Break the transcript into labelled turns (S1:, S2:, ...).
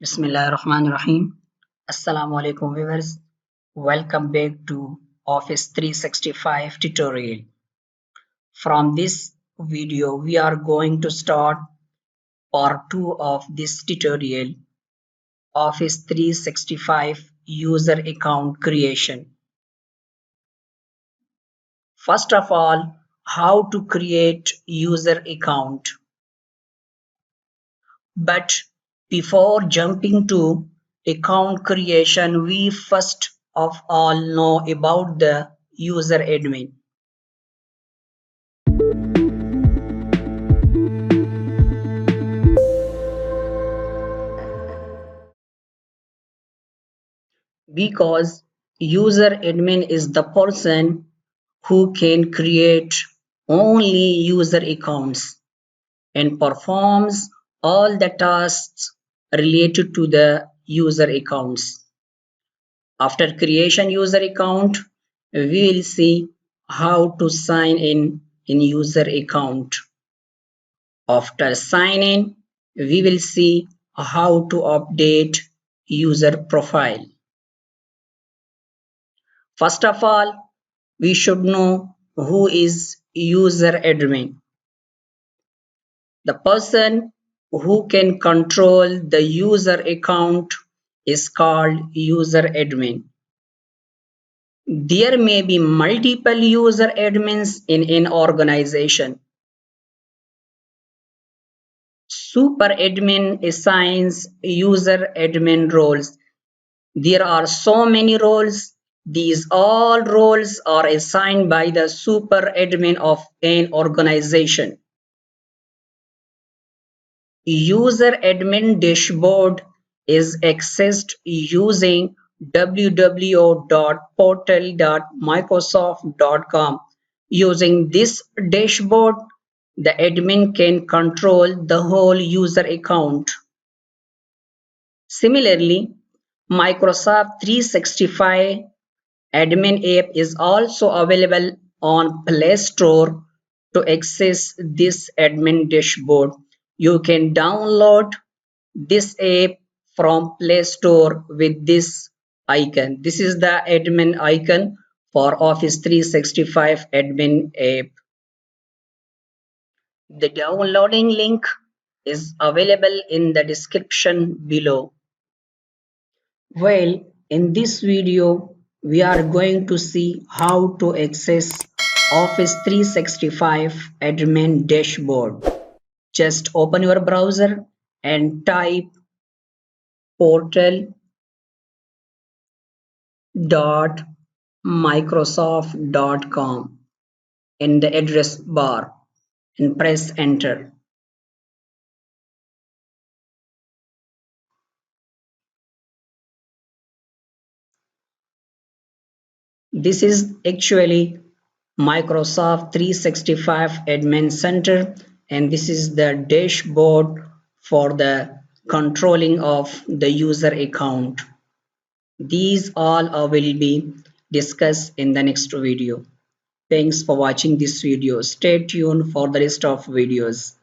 S1: Bismillahirrahmanirrahim. Assalamu alaikum viewers. Welcome back to Office 365 tutorial. From this video, we are going to start part 2 of this tutorial, Office 365 user account creation. First of all, how to create user account. But before jumping to account creation, we first of all know about the user admin. Because user admin is the person who can create only user accounts and performs all the tasks related to the user accounts. After creation user account, we will see how to sign in user account. After sign in, we will see how to update user profile. First of all, we should know who is user admin. The person who can control the user account is called user admin. There may be multiple user admins in an organization. Super admin assigns user admin roles. There are so many roles. These all roles are assigned by the super admin of an organization. User admin dashboard is accessed using www.portal.microsoft.com. Using this dashboard, the admin can control the whole user account. Similarly, Microsoft 365 admin app is also available on Play Store. To access this admin dashboard, you can download this app from Play Store with this icon. This is the admin icon for Office 365 admin app. The downloading link is available in the description below. Well, in this video, we are going to see how to access Office 365 admin dashboard. Just open your browser and type portal.microsoft.com in the address bar and press enter. This is actually Microsoft 365 Admin Center, and this is the dashboard for the controlling of the user account. These all will be discussed in the next video. Thanks for watching this video. Stay tuned for the rest of videos.